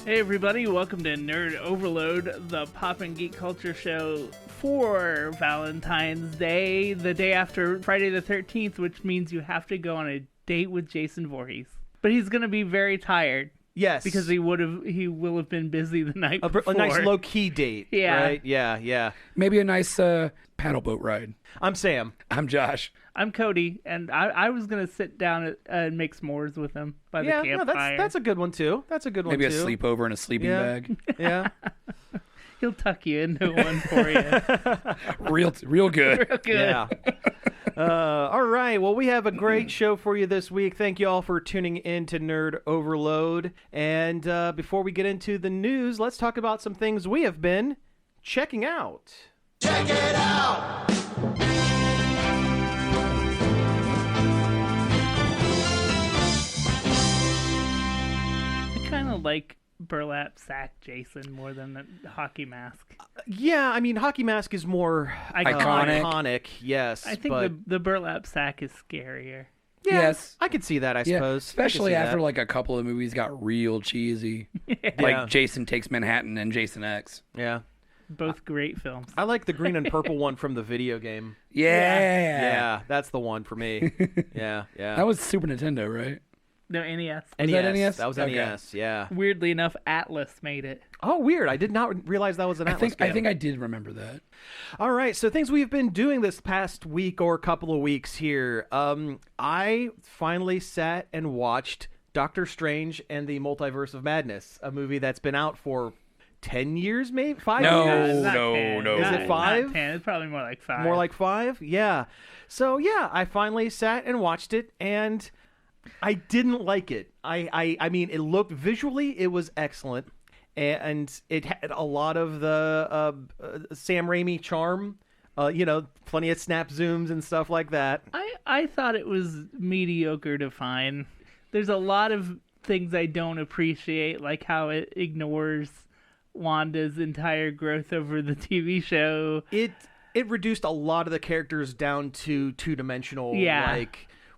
Hey everybody, welcome to Nerd Overload, the pop and geek culture show for Valentine's Day, the day after Friday the 13th, which means you have to go on a date with Jason Voorhees. But he's going to be very tired. Yes. Because he will have been busy the night before. A nice low-key date. Yeah. Right? Yeah. Maybe a nice paddle boat ride. I'm Sam. I'm Josh. I'm Cody, and I was going to sit down and make s'mores with him by the campfire. That's a good one, too. Maybe a sleepover in a sleeping bag. Yeah. He'll tuck you into one for you. Real good. Real good. Yeah. All right. Well, we have a great show for you this week. Thank you all for tuning in to Nerd Overload. And before we get into the news, let's talk about some things we have been checking out. Check it out! I kind of like burlap sack Jason more than the hockey mask. Yeah, I mean, hockey mask is more iconic. Yes, I think the burlap sack is scarier. Yeah, yes, I could see that. I suppose, especially after like a couple of movies got real cheesy, like Jason Takes Manhattan and Jason X. Yeah, both great films. I like the green and purple one from the video game. Yeah, that's the one for me. Yeah. That was Super Nintendo, right? No, NES. Was that NES? That was NES, yeah. Weirdly enough, Atlas made it. Oh, weird. I did not realize that was an Atlas game. I think I did remember that. All right, so things we've been doing this past week or couple of weeks here. I finally sat and watched Doctor Strange and the Multiverse of Madness, a movie that's been out for 10 years, maybe? 5 years? No. Is it 5? Not 10. It's probably more like 5. More like 5? Yeah. So, yeah, I finally sat and watched it, and I didn't like it. I mean, it looked visually, it was excellent, and it had a lot of the Sam Raimi charm. Plenty of snap zooms and stuff like that. I thought it was mediocre to fine. There's a lot of things I don't appreciate, like how it ignores Wanda's entire growth over the TV show. It reduced a lot of the characters down to two-dimensional. Yeah.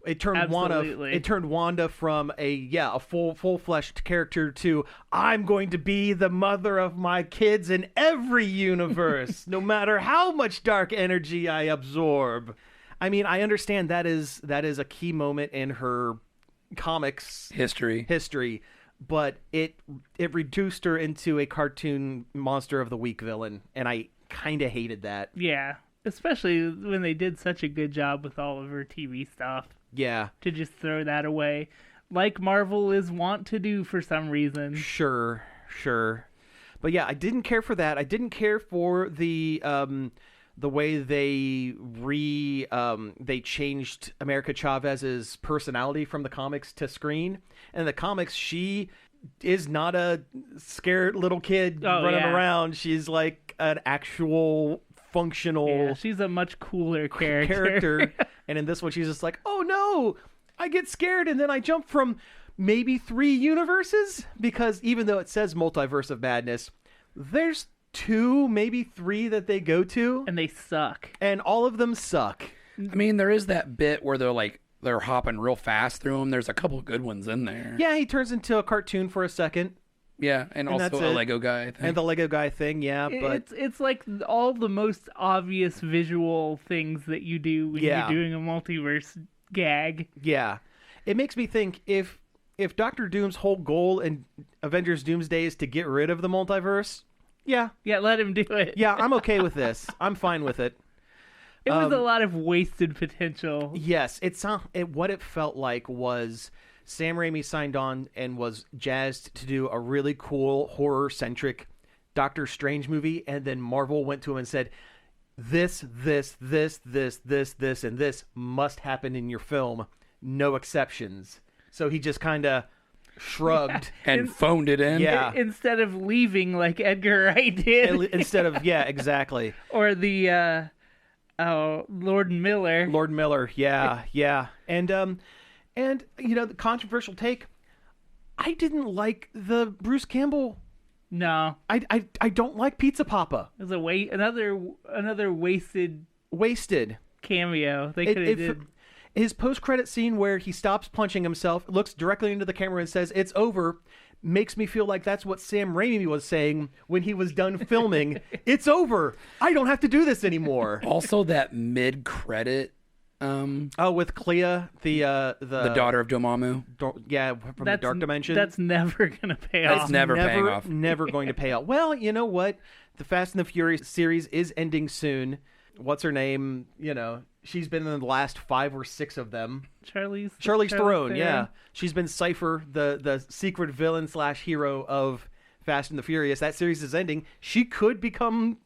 It turned Wanda from a full-fleshed character to I'm going to be the mother of my kids in every universe, no matter how much dark energy I absorb. I mean, I understand that is a key moment in her comics history, but it reduced her into a cartoon monster of the week villain, and I kind of hated that. Yeah, especially when they did such a good job with all of her TV stuff. Yeah. To just throw that away, like Marvel is wont to do for some reason. Sure. But yeah, I didn't care for that. I didn't care for the way they changed America Chavez's personality from the comics to screen. And in the comics, she is not a scared little kid running around. She's like an actual functional. Yeah, she's a much cooler character. And in this one, she's just like, oh no, I get scared and then I jump from maybe 3 universes, because even though it says Multiverse of Madness, there's 2, maybe 3 that they go to. And they suck. And all of them suck. I mean, there is that bit where they're hopping real fast through them. There's a couple of good ones in there. Yeah, he turns into a cartoon for a second. Yeah, and also a Lego guy thing. And the Lego guy thing, yeah. But it's like all the most obvious visual things that you do when you're doing a multiverse gag. Yeah. It makes me think if Doctor Doom's whole goal in Avengers Doomsday is to get rid of the multiverse, yeah, let him do it. Yeah, I'm okay with this. I'm fine with it. It was a lot of wasted potential. Yes, what it felt like was Sam Raimi signed on and was jazzed to do a really cool horror-centric Doctor Strange movie, and then Marvel went to him and said, this, and this must happen in your film. No exceptions. So he just kind of shrugged. And phoned it in. Yeah. Instead of leaving like Edgar Wright did. Instead of, exactly. Or the, Lord Miller. Yeah. And the controversial take, I didn't like the Bruce Campbell. No. I don't like Pizza Papa. It was another wasted cameo. They could have did. His post-credit scene where he stops punching himself, looks directly into the camera and says, "It's over," makes me feel like that's what Sam Raimi was saying when he was done filming. It's over. I don't have to do this anymore. Also, that mid-credit... with Clea, the daughter of Dormammu. From the Dark Dimension. That's never going to pay off. It's never paying off. Never going to pay off. Well, you know what? The Fast and the Furious series is ending soon. What's her name? She's been in the last 5 or 6 of them. Charlize Theron, yeah. She's been Cypher, the secret villain / hero of Fast and the Furious. That series is ending. She could become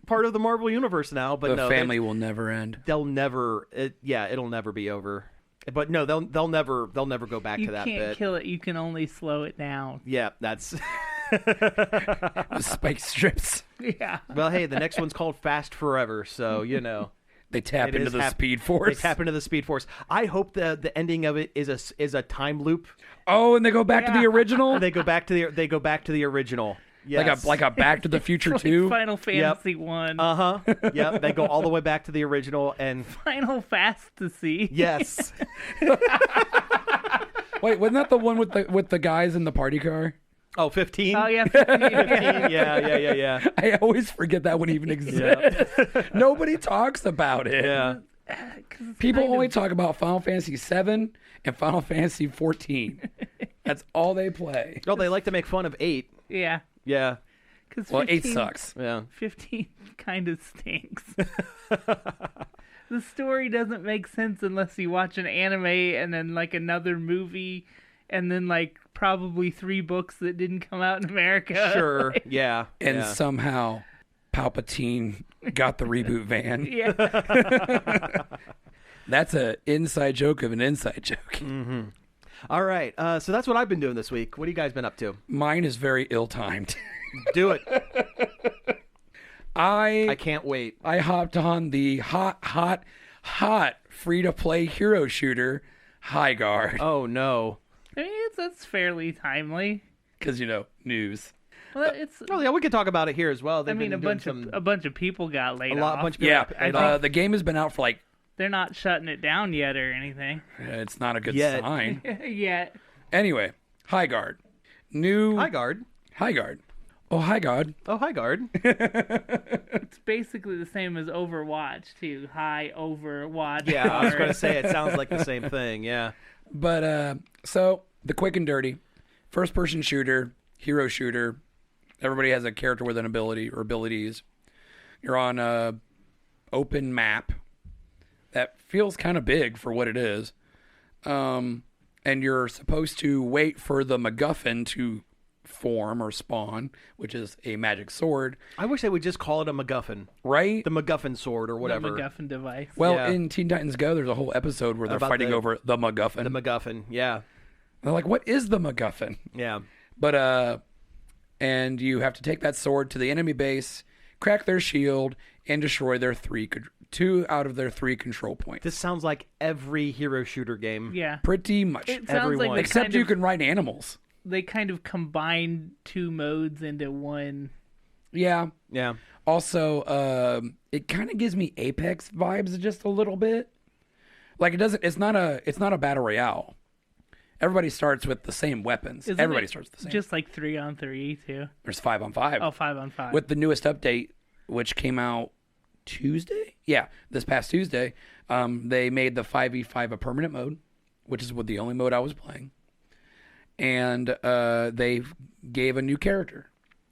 part of the Marvel Universe now, but the family will never end. It'll never be over. But no, they'll never go back to that bit. You can't kill it. You can only slow it down. Yeah, that's... The spike strips. Yeah. Well, hey, the next one's called Fast Forever, so, They tap into the Speed Force. They tap into the Speed Force. I hope the ending of it is a time loop. Oh, and they go back to the original? They go back to the original. Yes. Like a Back to the Future 2? Final Fantasy 1. Uh-huh. Yep, they go all the way back to the original and... Final Fast-isy. Yes. Wait, wasn't that the one with the guys in the party car? Oh, 15? Oh, yeah, 15. 15. Yeah. I always forget that one even exists. Yeah. Nobody talks about it. Yeah. People only talk about Final Fantasy 7 and Final Fantasy 14. That's all they play. Oh, they like to make fun of 8. Yeah. Yeah. Well, 8 sucks. Yeah. 15 kind of stinks. The story doesn't make sense unless you watch an anime and then like another movie and then like probably 3 books that didn't come out in America. Sure. Yeah. And somehow Palpatine got the reboot van. Yeah. That's an inside joke of an inside joke. Mm-hmm. All right. So that's what I've been doing this week. What have you guys been up to? Mine is very ill-timed. Do it. I can't wait. I hopped on the hot free-to-play hero shooter, High Guard. Oh, no. I mean, that's fairly timely. Because, Well, news. Oh yeah, we could talk about it here as well. I mean, a bunch of people got laid off. A bunch of people got laid off. The game has been out for like... They're not shutting it down yet or anything. It's not a good sign. Yet. Anyway, High Guard. New... High Guard? High Guard. Oh, High Guard. Oh, High Guard. It's basically the same as Overwatch, too. High Overwatch. Yeah, I was going to say, it sounds like the same thing, yeah. But, so, the quick and dirty. First-person shooter, hero shooter. Everybody has a character with an ability or abilities. You're on a open map that feels kind of big for what it is. And you're supposed to wait for the MacGuffin to form or spawn, which is a magic sword. I wish they would just call it a MacGuffin. Right? The MacGuffin sword or whatever. The MacGuffin device. Well, in Teen Titans Go, there's a whole episode where they're fighting over the MacGuffin. The MacGuffin, yeah. They're like, what is the MacGuffin? Yeah. But, and you have to take that sword to the enemy base, crack their shield, and destroy their 2 out of their 3 control points. This sounds like every hero shooter game. Yeah. Pretty much. It sounds everyone. like Except you can ride animals. They kind of combined 2 modes into one. Yeah. Yeah. Also, it kind of gives me Apex vibes just a little bit. Like it's not a battle royale. Everybody starts with the same weapons. Everybody starts the same. Just like 3-on-3 too. There's 5-on-5. Oh, 5-on-5. With the newest update, which came out Tuesday? Yeah, this past Tuesday, they made the 5v5 a permanent mode, which is the only mode I was playing. And they gave a new character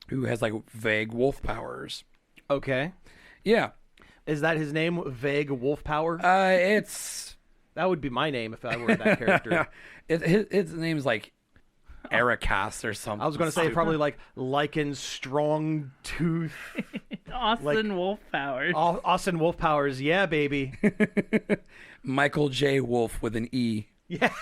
who has like vague wolf powers. Okay. Yeah. Is that his name, Vague Wolf Power? That would be my name if I were that character. His name's like Ericas or something. I was going to say probably like Lycan Strong Tooth. Austin Wolf Powers. Austin Wolf Powers, yeah, baby. Michael J. Wolf with an E. Yeah.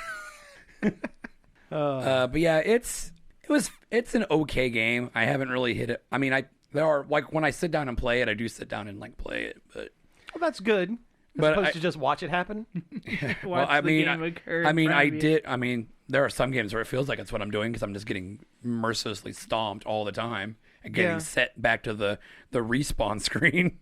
But yeah, it's an okay game. I haven't really hit it. I mean, there are like when I sit down and play it, I do sit down and like play it. But well, that's good. As opposed to just watch it happen. Well, I mean, there are some games where it feels like it's what I'm doing because I'm just getting mercilessly stomped all the time and getting set back to the respawn screen.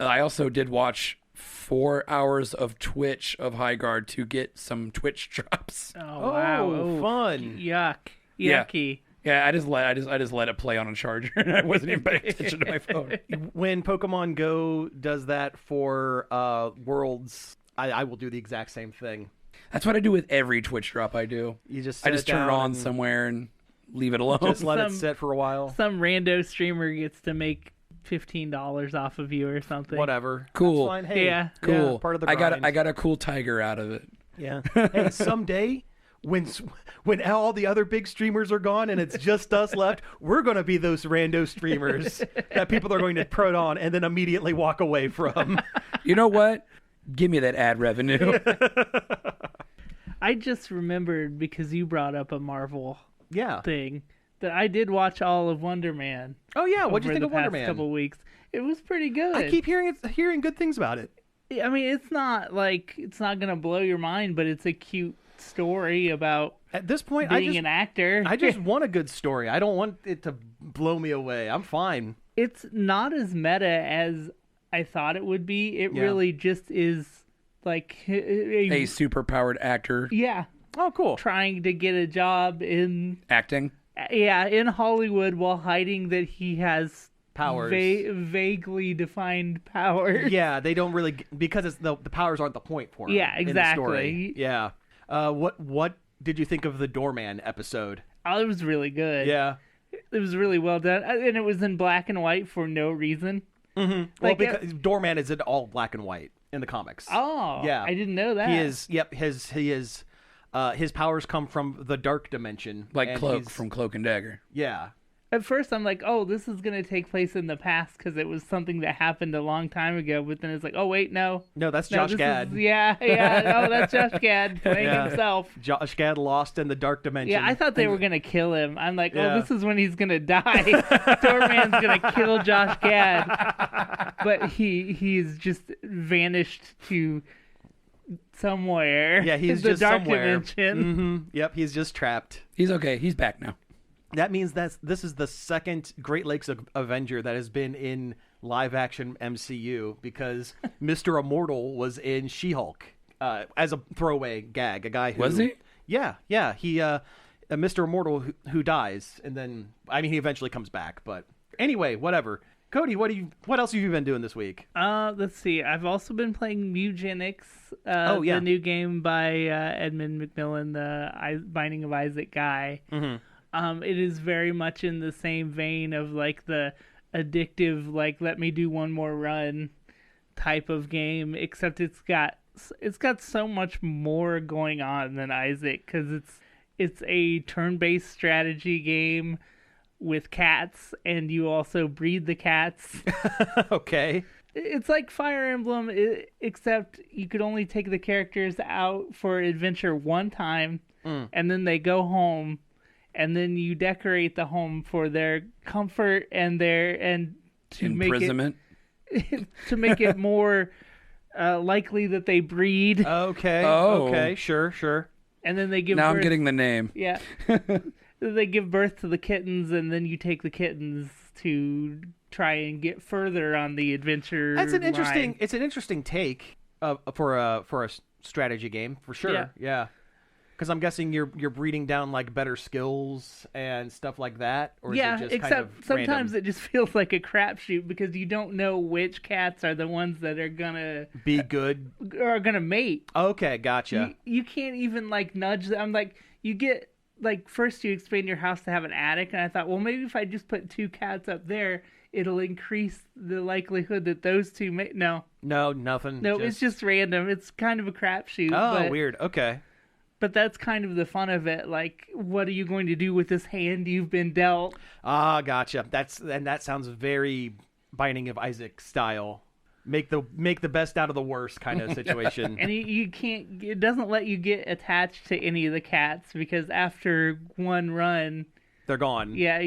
I also did watch 4 hours of Twitch of High Guard to get some Twitch drops. Oh wow! Oh, fun! Yucky. Yeah, I just let it play on a charger. I wasn't even paying attention to my phone. When Pokemon Go does that for Worlds, I will do the exact same thing. That's what I do with every Twitch drop I do. You just turn it on somewhere and leave it alone. Just let it sit for a while. Some rando streamer gets to make $15 off of you or something. Whatever. Cool. That's fine. Hey, Yeah. Cool. part of the grind. I got a cool tiger out of it. Yeah. Hey, someday when all the other big streamers are gone and it's just us left, we're going to be those rando streamers that people are going to put on and then immediately walk away from. You know what? Give me that ad revenue. I just remembered, because you brought up a Marvel Yeah. thing, that I did watch all of Wonder Man. Oh yeah, what'd you think over of the Wonder past Man? couple weeks. It was pretty good. I keep hearing good things about it. I mean, it's not gonna blow your mind, but it's a cute story about At this point, being an actor. I just want a good story. I don't want it to blow me away. I'm fine. It's not as meta as I thought it would be. It really just is like A super-powered actor yeah, Oh, cool. trying to get a job in acting. in Hollywood while hiding that he has Powers. vaguely defined powers. Yeah, they don't really because it's the powers aren't the point for him. Yeah, In the story. exactly. Yeah. What did you think of the Doorman episode? Oh, it was really good. Yeah. It was really well done, and it was in black and white for no reason. Mm-hmm. Like, well, because Doorman is in all black and white in the comics. Oh, Yeah. I didn't know that. He is. Yep. His powers come from the dark dimension, Like and Cloak he's- from Cloak and Dagger. Yeah. At first, I'm like, oh, this is going to take place in the past because it was something that happened a long time ago. But then it's like, oh, wait, no. No, that's No, Josh this Gad. is- yeah. Oh, that's Josh Gad playing Yeah. himself. Josh Gad lost in the dark dimension. Yeah, I thought they were going to kill him. I'm like, Yeah. oh, this is when he's going to die. Doorman's going to kill Josh Gad. But he's just vanished to somewhere. Yeah, he's the just dark somewhere. dimension. Mm-hmm. Yep, he's just trapped. He's okay. He's back now. That means this is the second Great Lakes Avenger that has been in live action MCU because Mr. Immortal was in She-Hulk as a throwaway gag. A guy who Was he? Yeah. He Mr. Immortal who dies, and then he eventually comes back. But anyway, whatever. Cody, what else have you been doing this week? Let's see. I've also been playing Mugenics, Oh, yeah. the new game by Edmund McMillan, the Binding of Isaac guy. Mm-hmm. It is very much in the same vein of like the addictive, like let me do one more run type of game, except it's got so much more going on than Isaac because it's a turn-based strategy game with cats, and you also breed the cats. Okay. It's like Fire Emblem, except you could only take the characters out for adventure one time, and then they go home, and then you decorate the home for their comfort and to Imprisonment. to make it more likely that they breed. Okay. Oh. Okay. Sure. And then they give Now birth. I'm getting the name. Yeah. They give birth to the kittens, and then you take the kittens to try and get further on the adventure. That's an interesting. line. It's an interesting take for a strategy game for sure. Yeah. Because I'm guessing you're breeding down like better skills and stuff like that, or is it just except kind of sometimes random? it just feels like a crapshoot because you don't know which cats are the ones that are gonna Be good. mate. Okay, gotcha. You can't even like nudge them. I'm like, you get like first you expand your house to have an attic, and I thought, well, maybe if I just put 2 cats up there, it'll increase the likelihood that those two mate. No, nothing. it's just random. It's kind of a crapshoot. Oh, weird. Okay. But that's kind of the fun of it. Like, what are you going to do with this hand you've been dealt? Ah, gotcha. That sounds very Binding of Isaac style. Make the best out of the worst kind of situation. And you can't. It doesn't let you get attached to any of the cats because after one run, They're gone. yeah,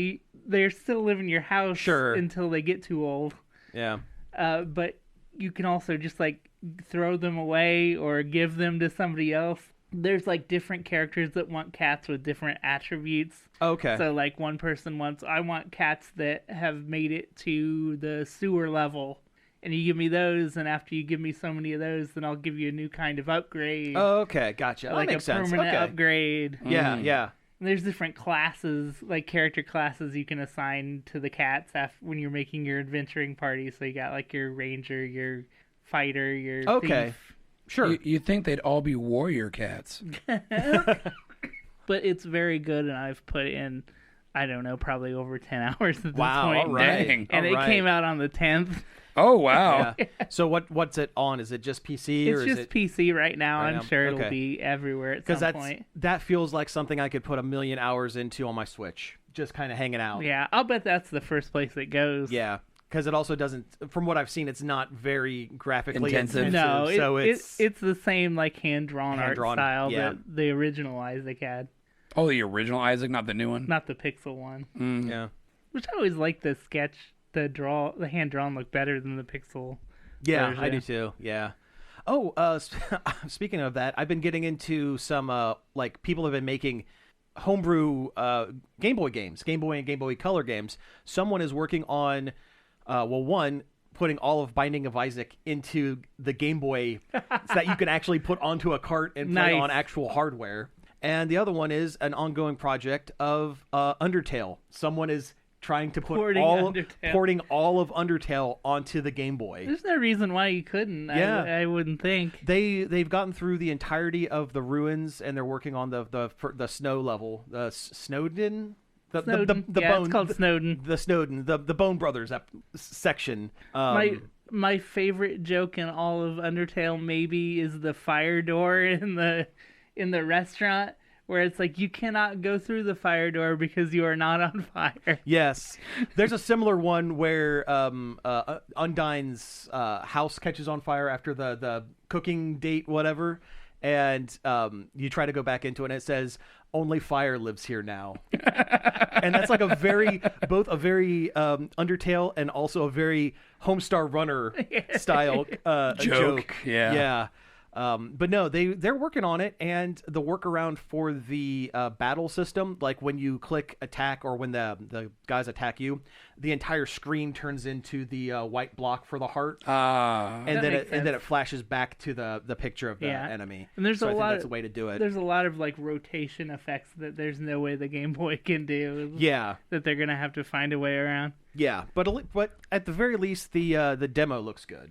they're still living in your house Sure. until they get too old. Yeah. But you can also just like throw them away or give them to somebody else. There's like different characters that want cats with different attributes. Okay. So like one person I want cats that have made it to the sewer level and you give me those, and after you give me so many of those, then I'll give you a new kind of upgrade. Oh, okay, gotcha. Like that makes a permanent sense. Okay. upgrade. Yeah, yeah. And there's different classes, like character classes you can assign to the cats when you're making your adventuring party. So you got like your ranger, your fighter, your thief. Sure. You think they'd all be warrior cats. But it's very good, and I've put in, I don't know, probably over 10 hours at this point. All right. Dang. And it came out on the 10th. Oh, wow. Yeah. So what's it on? Is it just PC? It's or just is it... PC right now. Right I'm now? sure Okay. it'll be everywhere at some point. That feels like something I could put 1 million hours into on my Switch, just kind of hanging out. Yeah, I'll bet that's the first place it goes. Yeah, because it also doesn't, from what I've seen, it's not very graphically Intensive. No, so it's the same like hand-drawn art style that the original Isaac had. Oh, the original Isaac, not the new one? Not the pixel one. Yeah. Which I always like the sketch, the hand-drawn look better than the pixel version. I do too, yeah. Oh, speaking of that, I've been getting into some, like, people have been making homebrew Game Boy games, Game Boy and Game Boy Color games. Someone is working on, putting all of Binding of Isaac into the Game Boy so that you can actually put onto a cart and play on actual hardware. And the other one is an ongoing project of Undertale. Someone is trying to put porting all of Undertale onto the Game Boy. There's no reason why you couldn't. Yeah. I wouldn't think. They've gotten through the entirety of the ruins, and they're working on the snow level, the Snowden. The it's called Snowden. The Snowden, the Bone Brothers section. My favorite joke in all of Undertale maybe is the fire door in the restaurant, where it's like, you cannot go through the fire door because you are not on fire. Yes. There's a similar one where Undyne's house catches on fire after the cooking date, whatever, and you try to go back into it, and it says, "Only fire lives here now." And that's like both a very Undertale and also a very Homestar Runner style joke. Yeah. Yeah. But no, they're working on it, and the workaround for the battle system, like when you click attack or when the guys attack you, the entire screen turns into the white block for the heart, and then it flashes back to the picture of the enemy. And there's that's a way to do it. There's a lot of like rotation effects that there's no way the Game Boy can do. Yeah, that they're gonna have to find a way around. Yeah, but at the very least, the demo looks good.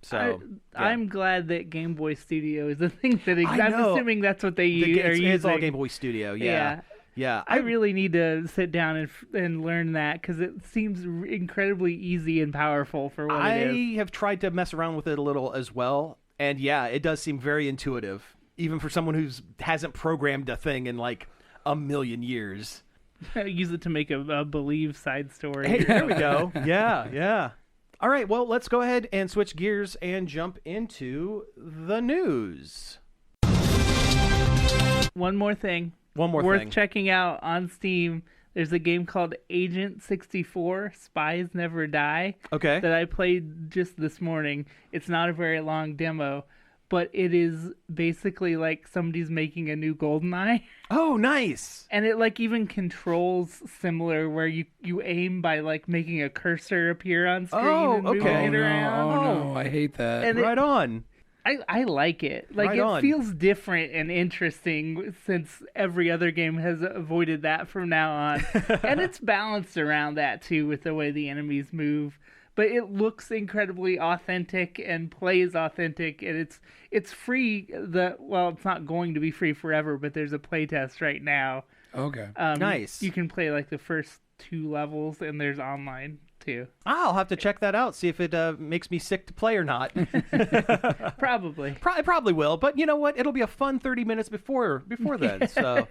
So I'm glad that Game Boy Studio is the thing that I'm assuming that's what they use. It's all Game Boy Studio. Yeah. I really need to sit down and learn that, because it seems incredibly easy and powerful for what it is. I have tried to mess around with it a little as well, and yeah, it does seem very intuitive, even for someone who hasn't programmed a thing in like 1 million years. Use it to make a Believe side story. Hey, there we go. Yeah. All right, well, let's go ahead and switch gears and jump into the news. One more thing. Worth checking out on Steam. There's a game called Agent 64, Spies Never Die. Okay. That I played just this morning. It's not a very long demo, but it is basically like somebody's making a new GoldenEye. Oh, nice. And it like even controls similar, where you aim by like making a cursor appear on screen and moving it around. Oh, no, I hate that. And on. I like it. Like, it feels different and interesting, since every other game has avoided that from now on. And it's balanced around that too, with the way the enemies move. But it looks incredibly authentic and plays authentic, and it's free. It's not going to be free forever, but there's a playtest right now. Okay. Nice. You can play like the first 2 levels, and there's online too. I'll have to check that out, see if it makes me sick to play or not. Probably. It probably will, but you know what? It'll be a fun 30 minutes before then. So.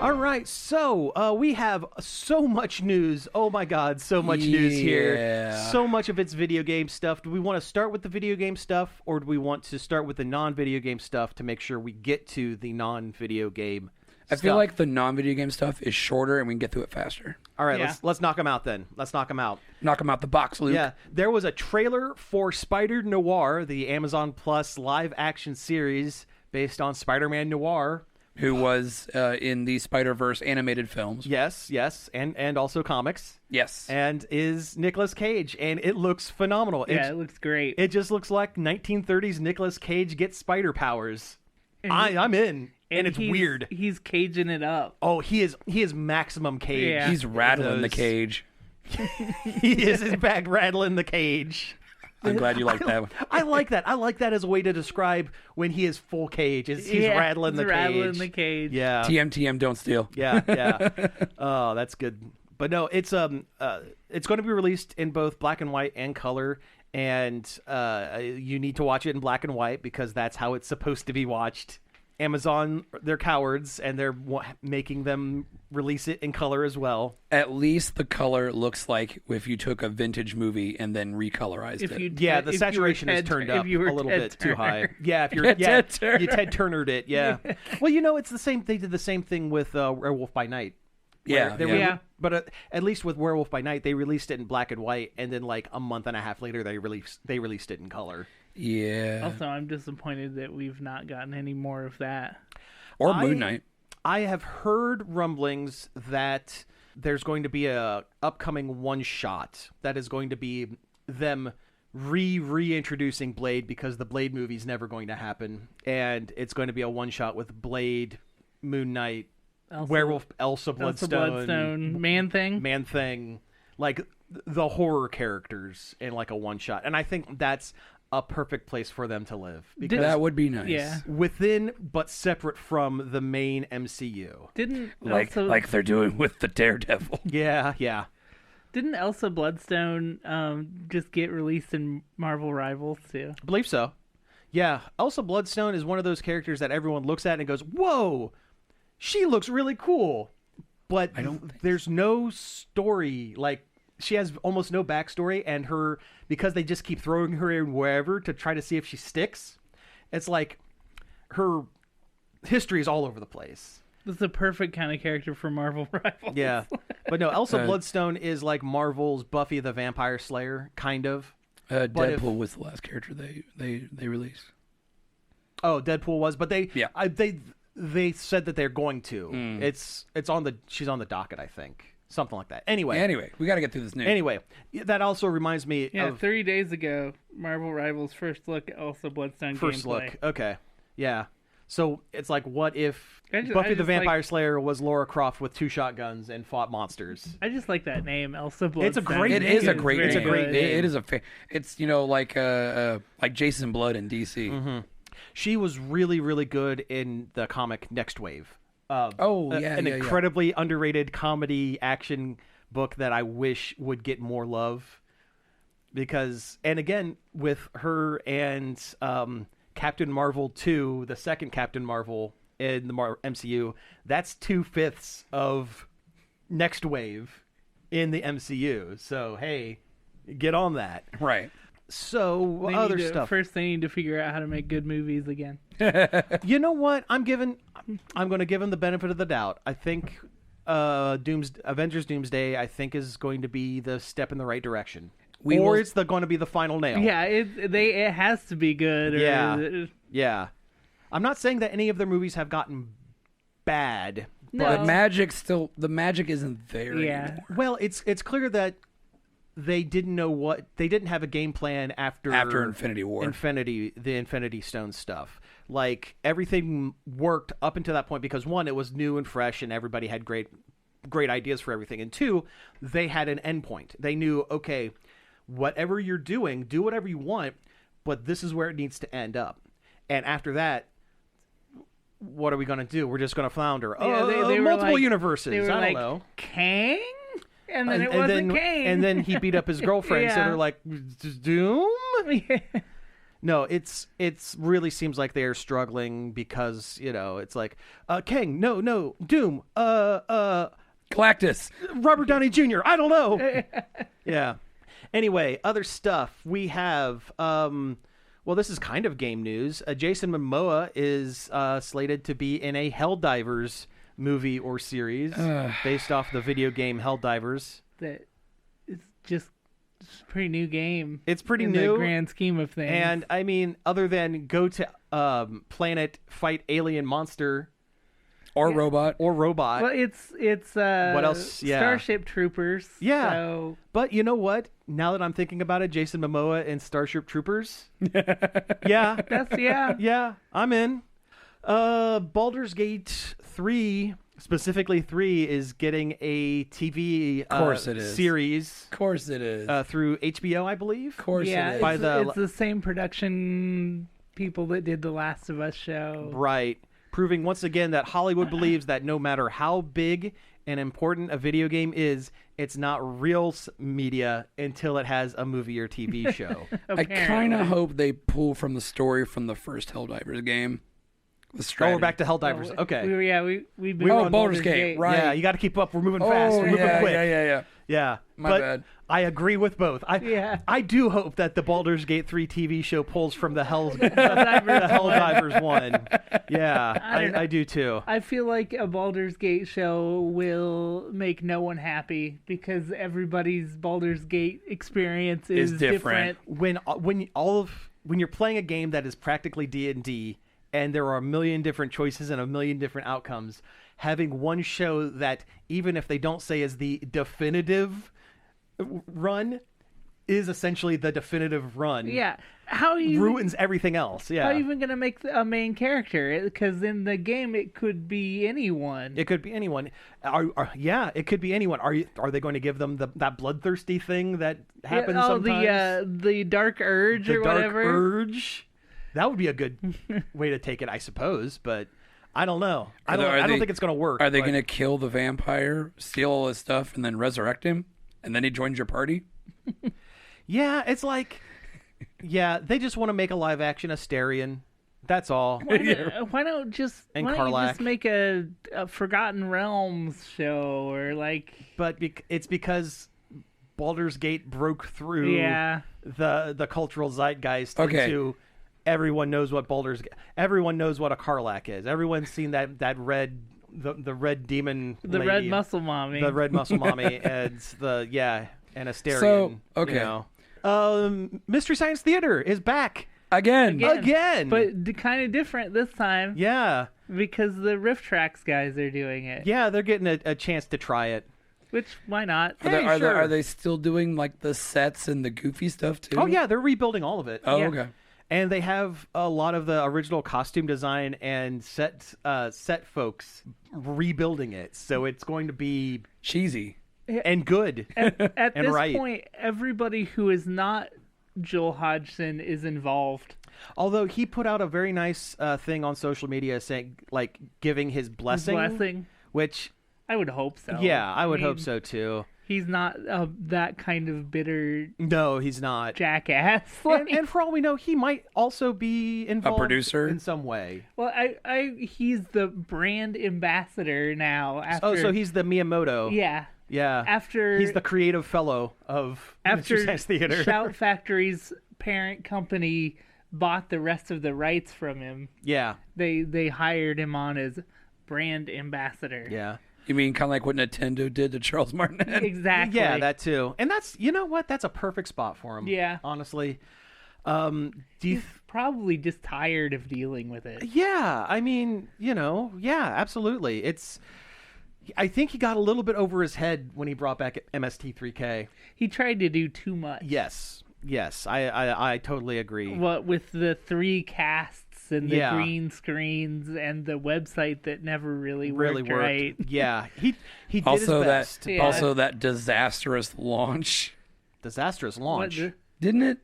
All right, so we have so much news. Oh my God, so much news here. So much of it's video game stuff. Do we want to start with the video game stuff, or do we want to start with the non-video game stuff to make sure we get to the non-video game stuff? I feel like the non-video game stuff is shorter and we can get through it faster. All right, let's knock them out then. Let's knock them out. Knock them out the box, Luke. Yeah, there was a trailer for Spider-Noir, the Amazon Plus live-action series based on Spider-Man Noir, who was in the Spider-Verse animated films. Yes, and also comics. Yes. And is Nicolas Cage, and it looks phenomenal. Yeah, it looks great. It just looks like 1930s Nicolas Cage gets spider powers. I'm in, and it's weird. He's caging it up. Oh, he is maximum Cage. Yeah. He's rattling the cage. He is in fact rattling the cage. I'm glad you like that one. I like that. I like that as a way to describe when he is full cage. He's rattling the the cage. Yeah. TM, don't steal. Yeah. Oh, that's good. But no, it's going to be released in both black and white and color, and you need to watch it in black and white because that's how it's supposed to be watched. Amazon, they're cowards, and they're making them release it in color as well. At least the color looks like if you took a vintage movie and then recolorized it. Yeah, the saturation is turned up a little bit too high. Yeah, if you're you Ted Turnered it. Yeah. Well, it's the same. They did the same thing with Werewolf by Night. But at least with Werewolf by Night, they released it in black and white, and then like a month and a half later, they released it in color. Yeah. Also, I'm disappointed that we've not gotten any more of that. Or Moon Knight. I have heard rumblings that there's going to be a upcoming one shot that is going to be them reintroducing Blade because the Blade movie's never going to happen, and it's going to be a one shot with Blade, Moon Knight, Werewolf, Elsa Bloodstone, Man Thing, like the horror characters in like a one shot, and I think that's a perfect place for them to live because that would be nice. Yeah, within but separate from the main MCU. Like they're doing with the Daredevil. Yeah. Didn't Elsa Bloodstone just get released in Marvel Rivals too? I believe so. Yeah, Elsa Bloodstone is one of those characters that everyone looks at and goes, "Whoa, she looks really cool," but there's no story. Like, she has almost no backstory, and because they just keep throwing her in wherever to try to see if she sticks, it's like her history is all over the place. That's the perfect kind of character for Marvel Rivals. Yeah, but no, Elsa Bloodstone is like Marvel's Buffy the Vampire Slayer, kind of. Deadpool was the last character they released. Oh, Deadpool was, but they said that they're going to. She's on the docket, I think. Something like that. Anyway, we got to get through this news. Anyway, that also reminds me of... 3 days ago, Marvel Rivals first look at Elsa Bloodstone first gameplay. Look. Okay. Yeah. So it's like, what if Buffy the Vampire Slayer was Lara Croft with 2 shotguns and fought monsters? I just like that name, Elsa Bloodstone. It's a great name. It's a great name. It is it's like Jason Blood in DC. Mm-hmm. She was really, really good in the comic Next Wave. An incredibly underrated comedy action book that I wish would get more love. Because, and again, with her and Captain Marvel 2, the second Captain Marvel in the MCU, that's 2/5 of Next Wave in the MCU. So, hey, get on that. Right. So, other stuff. First, they need to figure out how to make good movies again. You know what? I'm going to give him the benefit of the doubt. I think Avengers Doomsday, I think, is going to be the step in the right direction. It's going to be the final nail. Yeah, it has to be good. Yeah. I'm not saying that any of their movies have gotten bad. No. But the magic isn't there anymore. Well, it's clear that they didn't have a game plan after Infinity War. The Infinity Stone stuff. Like, everything worked up until that point because, one, it was new and fresh and everybody had great ideas for everything. And two, they had an endpoint. They knew, okay, whatever you're doing, do whatever you want, but this is where it needs to end up. And after that, what are we going to do? We're just going to flounder. They multiple universes. I don't know. Kang? And then it wasn't Kang. And then he beat up his girlfriend, so they're like, Doom? Yeah. No, it's really seems like they are struggling because, it's like, Kang, no, Doom, Galactus, Robert Downey Jr., I don't know. Yeah. Anyway, other stuff. We have, this is kind of game news. Jason Momoa is slated to be in a Helldivers movie or series based off the video game Helldivers. That it's just a pretty new game. It's pretty in new the grand scheme of things. And I mean, other than go to planet, fight alien monster, Or robot. Well, it's what else? Yeah. Starship Troopers. Yeah. So... But you know what? Now that I'm thinking about it, Jason Momoa in Starship Troopers. Yeah. Yeah, I'm in. Baldur's Gate 3, specifically 3, is getting a TV series. Of course it is. Through HBO, I believe. Of course it is. It's the same production people that did the Last of Us show. Right. Proving once again that Hollywood believes that no matter how big and important a video game is, it's not real media until it has a movie or TV show. I kind of hope they pull from the story from the first Helldivers game. We're back to Helldivers. Okay. We've been on Baldur's Gate. Right. Yeah, you got to keep up. We're moving fast. We're moving quick. Yeah. My bad. I agree with both. I do hope that the Baldur's Gate 3 TV show pulls from the Helldivers 1. Yeah, I do too. I feel like a Baldur's Gate show will make no one happy because everybody's Baldur's Gate experience is different. When you're playing a game that is practically D&D and there are a million different choices and a million different outcomes, having one show that, even if they don't say is the definitive run, is essentially the definitive run. Yeah. How are you ruins everything else. Yeah. How are you even going to make a main character? Because in the game, it could be anyone. It could be anyone. It could be anyone. Are they going to give them that bloodthirsty thing that happens sometimes? The dark urge or whatever. Dark urge. That would be a good way to take it, I suppose. But I don't know. I don't think it's going to work. Are they going to kill the vampire, steal all his stuff, and then resurrect him? And then he joins your party? Yeah, it's like... Yeah, they just want to make a live-action Asterion. That's all. Why don't you just make a Forgotten Realms show or like... But it's because Baldur's Gate broke through the cultural zeitgeist into... Everyone knows what Everyone knows what a Karlach is. Everyone's seen that red... The red demon lady. Red muscle mommy. The red muscle mommy. And and Asterion. So, okay. You know. Mystery Science Theater is back. Again. But kind of different this time. Yeah. Because the Rifftrax guys are doing it. Yeah, they're getting a chance to try it. Which, why not? Are they still doing like the sets and the goofy stuff too? Oh, yeah, they're rebuilding all of it. Oh, okay. And they have a lot of the original costume design and set folks rebuilding it. So it's going to be cheesy and good. At this point, everybody who is not Joel Hodgson is involved. Although he put out a very nice thing on social media saying, like, giving his blessing. Which... I would hope so. Yeah, I would hope so too. He's not that kind of bitter. No, he's not. Jackass. And for all we know, he might also be involved. A producer in some way. Well, he's the brand ambassador now. So he's the Miyamoto. Yeah. Yeah. He's the creative fellow of Mystery Science Theater. Shout Factory's parent company bought the rest of the rights from him. Yeah. They hired him on as brand ambassador. Yeah. You mean kind of like what Nintendo did to Charles Martinet? Exactly. Yeah, that too. And that's, you know what? That's a perfect spot for him. Yeah. Honestly. He's probably just tired of dealing with it. Yeah. I mean, absolutely. I think he got a little bit over his head when he brought back MST3K. He tried to do too much. Yes. I totally agree. What with the 3 casts and the green screens and the website that never really worked. Right. Yeah, he did also his best. Also that disastrous launch. What, Didn't it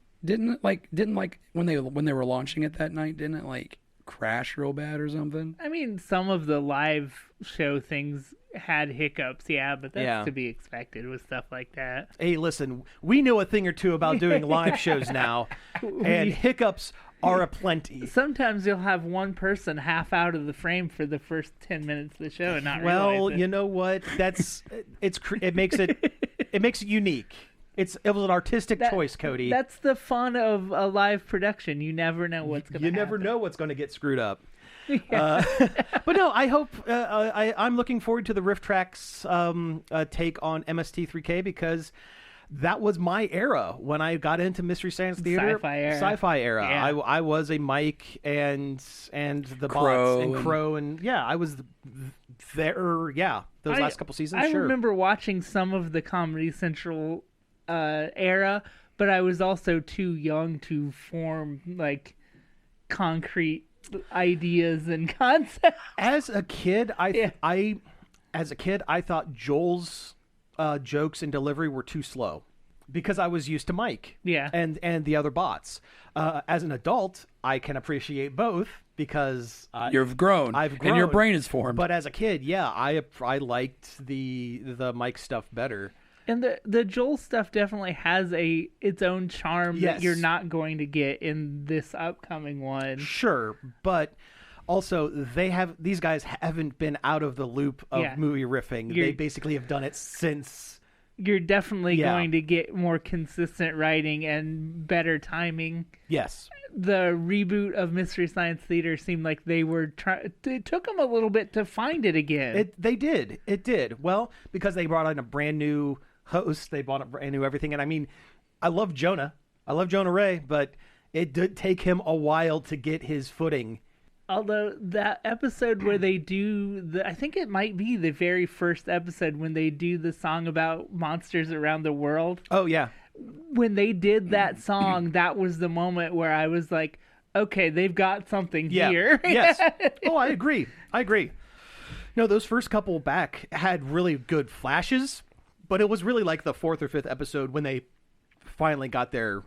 when they were launching it that night? Didn't it like crash real bad or something? I mean, some of the live show things had hiccups, but that's to be expected with stuff like that. Hey, listen, we know a thing or two about doing live shows now, and hiccups are aplenty. Sometimes you'll have one person half out of the frame for the first 10 minutes of the show and not realize it. You know what? It makes it unique. It was an artistic choice, Cody. That's the fun of a live production. You never know what's going to happen. You never know what's going to get screwed up. But no, I hope I'm looking forward to the Rifftrax take on MST3K because that was my era when I got into Mystery Science Theater. Sci-fi era. Yeah. I was a Mike and the Crow bots and Crow and I was there. Yeah, those last couple seasons. I remember watching some of the Comedy Central era, but I was also too young to form like concrete ideas and concepts. As a kid, I thought Joel's jokes and delivery were too slow because I was used to Mike and the other bots. As an adult, I can appreciate both because I've grown and your brain is formed. But as a kid, I liked the Mike stuff better. And the Joel stuff definitely has its own charm that you're not going to get in this upcoming one. Sure, but also these guys haven't been out of the loop of movie riffing. They basically have done it since. You're definitely going to get more consistent writing and better timing. Yes. The reboot of Mystery Science Theater seemed like they were it took them a little bit to find it again. It did. Well, because they brought in a brand new host, they brought a brand new everything. And I mean, I love Jonah Ray, but it did take him a while to get his footing. Although that episode where they do I think it might be the very first episode when they do the song about monsters around the world. Oh, yeah. When they did that song, that was the moment where I was like, okay, they've got something here. Yes. Oh, I agree. No, those first couple back had really good flashes, but it was really like the fourth or fifth episode when they finally got their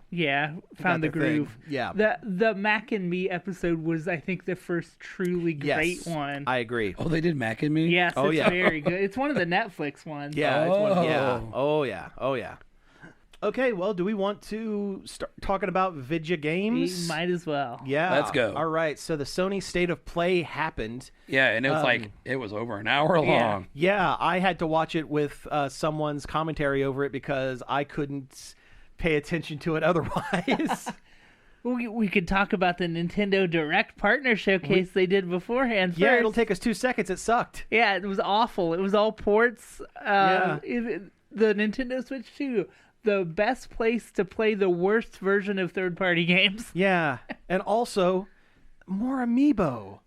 found the groove. Thing. Yeah. The Mac and Me episode was, I think, the first truly great one. I agree. Oh, they did Mac and Me? Yes, it's very good. It's one of the Netflix ones. Yeah, it's one. Yeah. Oh yeah. Okay, well, do we want to start talking about video games? We might as well. Yeah. Let's go. All right, so the Sony State of Play happened. Yeah, and it was it was over an hour long. Yeah, I had to watch it with someone's commentary over it because I couldn't pay attention to it otherwise. We could talk about the Nintendo Direct partner showcase they did beforehand first. Yeah, it'll take us 2 seconds. It sucked. Yeah, it was awful. It was all ports. The Nintendo Switch 2, the best place to play the worst version of third-party games. Yeah, and also more amiibo.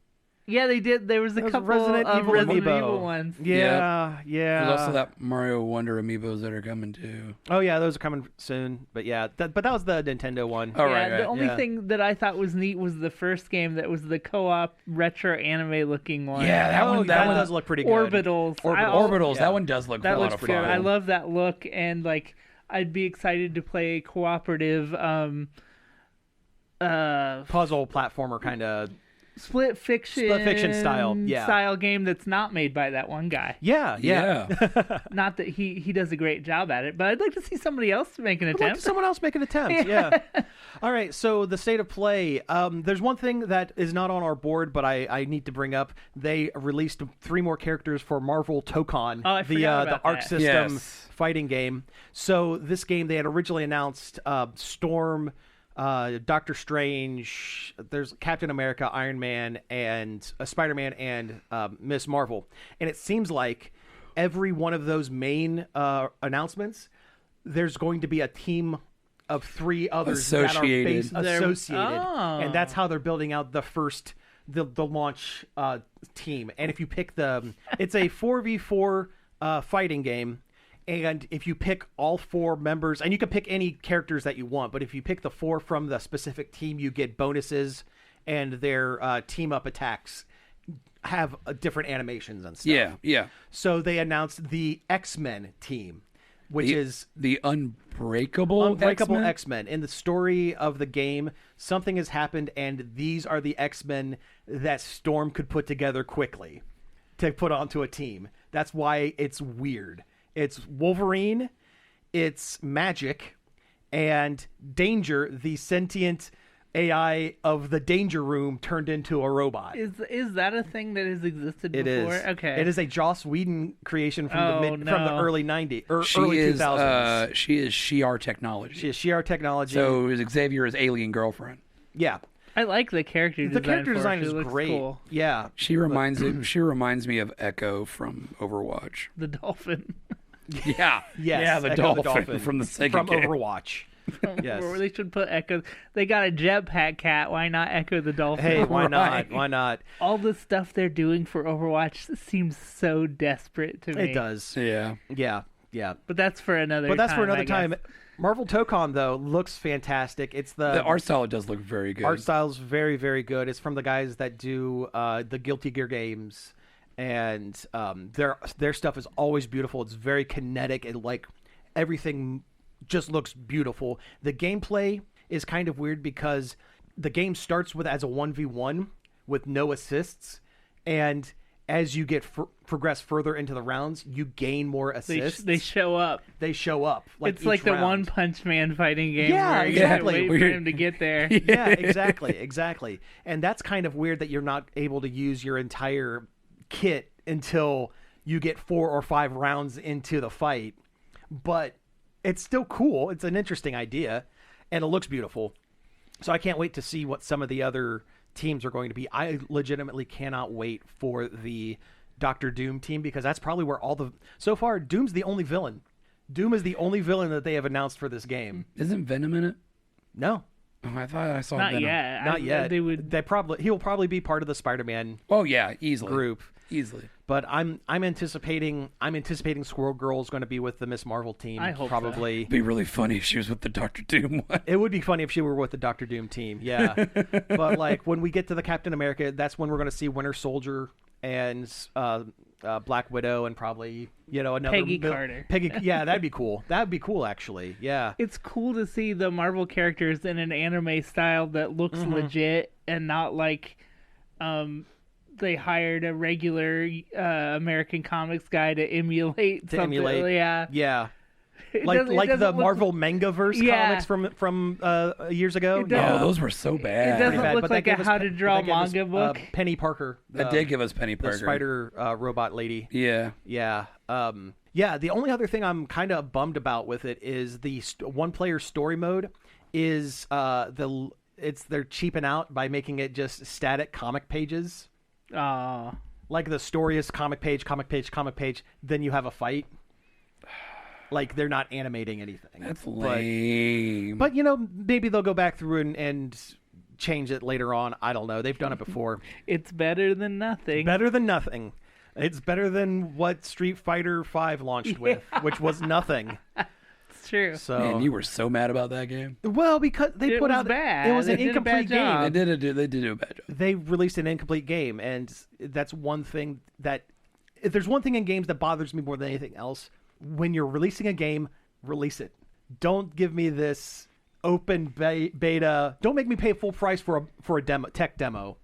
Yeah, they did. There was a couple Resident of Evil Resident amiibo. Evil ones. Yeah. There's also that Mario Wonder amiibos that are coming too. Oh yeah, those are coming soon. But yeah, but that was the Nintendo one. Oh right. The only thing that I thought was neat was the first game that was the co-op retro anime looking one. Yeah, that one does look pretty good. Orbitals. Orbitals. That one does look. That looks pretty good. cool. I love that look, and like I'd be excited to play a cooperative puzzle platformer kind of. Split fiction style game that's not made by that one guy. Yeah. Not that he does a great job at it, but I'd like to see somebody else make an attempt. I'd like someone else make an attempt. Yeah. All right. So the State of Play. There's one thing that is not on our board, but I need to bring up. They released 3 more characters for Marvel Tokon, the Arc System fighting game. So this game they had originally announced Storm, Doctor Strange, there's Captain America, Iron Man, and Spider-Man, and Miss Marvel. And it seems like every one of those main announcements, there's going to be a team of 3 others associated. that are associated. And that's how they're building out the launch team. And if you pick it's a 4v4 fighting game. And if you pick all 4 members, and you can pick any characters that you want, but if you pick the 4 from the specific team, you get bonuses, and their team-up attacks have different animations and stuff. Yeah. So they announced the X-Men team, which is... The Unbreakable X-Men. In the story of the game, something has happened, and these are the X-Men that Storm could put together quickly to put onto a team. That's why it's weird. It's Wolverine, it's Magic, and Danger, the sentient AI of the Danger Room turned into a robot. Is that a thing that has existed before? It is. Okay. It is a Joss Whedon creation from the early 90s or early 2000s. She is Shi'ar technology. She is Shi'ar technology. So Xavier's alien girlfriend. Yeah. I like the character design. The character design is great. Cool. Yeah. She reminds me of Echo from Overwatch. The dolphin. Yeah. Yes, Yeah, the Echo dolphin from the Sega from game. Overwatch. Yes. Or they should put Echo. They got a jetpack cat. Why not Echo the dolphin? Hey, why Right. not? Why not? All the stuff they're doing for Overwatch seems so desperate to me. It does. Yeah. Yeah. But that's for another time. But that's for another I guess. time. Marvel Tokon, though, looks fantastic. It's The art style does look very good. art style's very, very good. It's from the guys that do the Guilty Gear games, and their stuff is always beautiful. It's very kinetic, and like everything just looks beautiful. The gameplay is kind of weird because the game starts with as a 1v1 with no assists, and as you get progress further into the rounds, you gain more assists. They show up. They show up. Like It's like the round. One Punch Man fighting game. Yeah, where you exactly. gotta wait for him to get there. Yeah, exactly. And that's kind of weird that you're not able to use your entire kit until you get 4 or 5 rounds into the fight. But it's still cool. It's an interesting idea, and it looks beautiful. So I can't wait to see what some of the other teams are going to be. I legitimately cannot wait for the Doctor Doom team, because that's probably where so far Doom's the only villain. Doom is the only villain that they have announced for this game. Isn't Venom in it? No, Oh, I thought I saw Not Venom. yet. not yet. They He'll probably be part of the Spider-Man Oh yeah, easily. group. Easily. But I'm anticipating Squirrel Girl is going to be with the Miss Marvel team. I hope so. probably. It'd be really funny if she was with the Doctor Doom one. It would be funny if she were with the Doctor Doom team, yeah. But like when we get to the Captain America, that's when we're going to see Winter Soldier and Black Widow, and probably another Peggy Carter. Peggy, yeah, that'd be cool. That'd be cool, actually. Yeah, It's cool to see the Marvel characters in an anime style that looks legit and not like they hired a regular American comics guy to emulate something. Yeah. yeah. It Like doesn't- it the doesn't look- Marvel Mangaverse Yeah. comics from years ago. It doesn't- Oh, those were so It bad. doesn't bad, look but that like gave a us how Pe- to draw that gave us, manga book. Penny Parker. That did give us Penny the Parker. spider robot lady. Yeah. Yeah. Yeah, the only other thing I'm kind of bummed about with it is the one-player story mode is they're cheaping out by making it just static comic pages. Like the story is comic page, then you have a fight. Like they're not animating anything. That's lame. But maybe they'll go back through and change it later on. I don't know. They've done it before. It's better than nothing. Better than nothing. It's better than what Street Fighter V launched with, which was nothing. It's true. So, Man, you were so mad about that game. well, because they It put was out bad. it was They an did a bad incomplete game. job. They did do a bad job. They released an incomplete game, and that's one thing that if there's one thing in games that bothers me more than anything else, when you're releasing a game, release it. Don't give me this open beta. Don't make me pay full price for a tech demo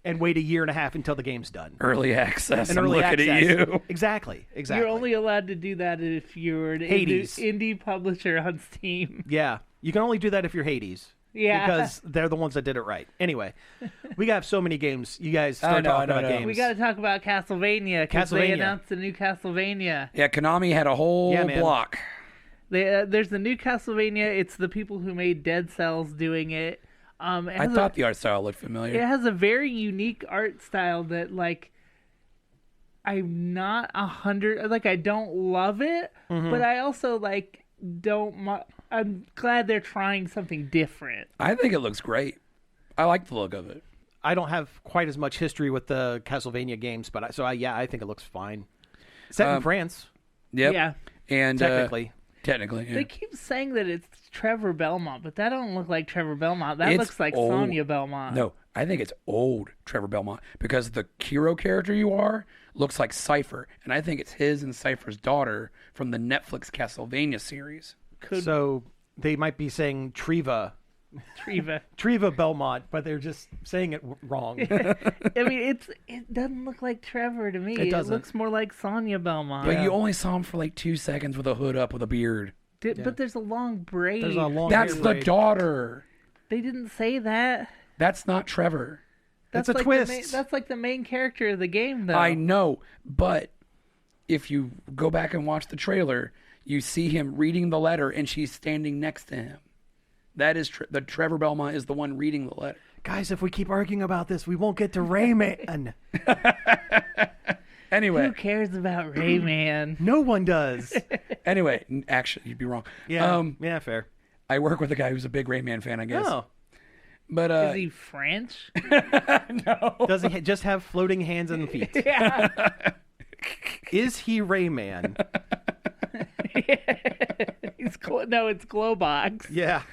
and wait a year and a half until the game's done. Early access. And I'm early looking access. at you. Exactly. You're only allowed to do that if you're an Hades. indie publisher on Steam. Yeah, you can only do that if you're Hades. Yeah. Because they're the ones that did it right. Anyway, we got so many games. You guys start talking about games. We got to talk about Castlevania because they Castlevania. announced a new Castlevania. Yeah, Konami had a whole Yeah, man. block. There's the new Castlevania. It's the people who made Dead Cells doing it. I thought the art style looked familiar. It has a very unique art style that, like, I'm not 100. Like, I don't love it, but I also like don't. I'm glad they're trying something different. I think it looks great. I like the look of it. I don't have quite as much history with the Castlevania games, but I think it looks fine. Set in France, Yep. Yeah. And technically. technically, yeah. They keep saying that it's Trevor Belmont, but that don't look like Trevor Belmont. That It's looks like old. Sonya Belmont. No, I think it's old Trevor Belmont because the Kiro character you are looks like Cypher, and I think it's his and Cypher's daughter from the Netflix Castlevania series. So they might be saying Treva Belmont, but they're just saying it wrong. I mean, it doesn't look like Trevor to me. It doesn't. looks more like Sonya Belmont. But you only saw him for like 2 seconds with a hood up with a beard. But there's a long braid. There's a long. That's hair the braid. daughter. They didn't say that. That's not Trevor. It's a like twist. That's like the main character of the game, though. I know, but if you go back and watch the trailer, you see him reading the letter and she's standing next to him. That is the Trevor Belmont is the one reading the letter. Guys, if we keep arguing about this, we won't get to Rayman. Anyway. Who cares about Rayman? No one does. Anyway, actually, you'd be wrong. Yeah, yeah, fair. I work with a guy who's a big Rayman fan, I guess. Oh. But, Is he French? no. Does he just have floating hands and feet? Yeah. Is he Rayman? No, it's Glowbox. Yeah.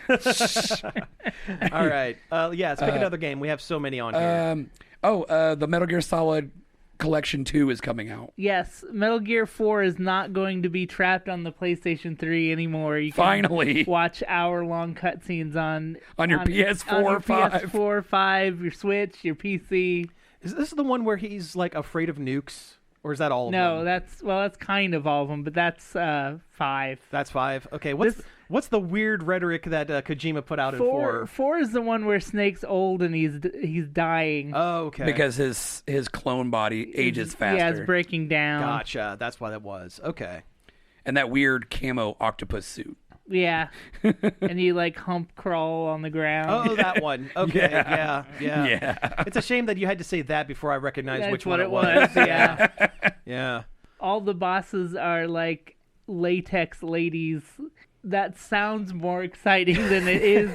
All right. Let's pick another game. We have so many on here. The Metal Gear Solid Collection 2 is coming out. Yes, Metal Gear 4 is not going to be trapped on the PlayStation 3 anymore. You can Finally. watch hour-long cutscenes on your PS4 on your 5. PS4, 5, your Switch, your PC. Is this the one where he's like afraid of nukes? Or is that all of No, them? that's kind of all of them, but that's 5. That's 5. Okay, what's the weird rhetoric that Kojima put out in 4? 4 is the one where Snake's old and he's dying. Oh, okay. Because his clone body ages faster. Yeah, it's breaking down. Gotcha. That's why that was. Okay. And that weird camo octopus suit. Yeah. And you like hump crawl on the ground. Oh, that one. Okay. Yeah. Yeah. It's a shame that you had to say that before I recognized That's which what one it was. Yeah. Yeah. All the bosses are like latex ladies. That sounds more exciting than it is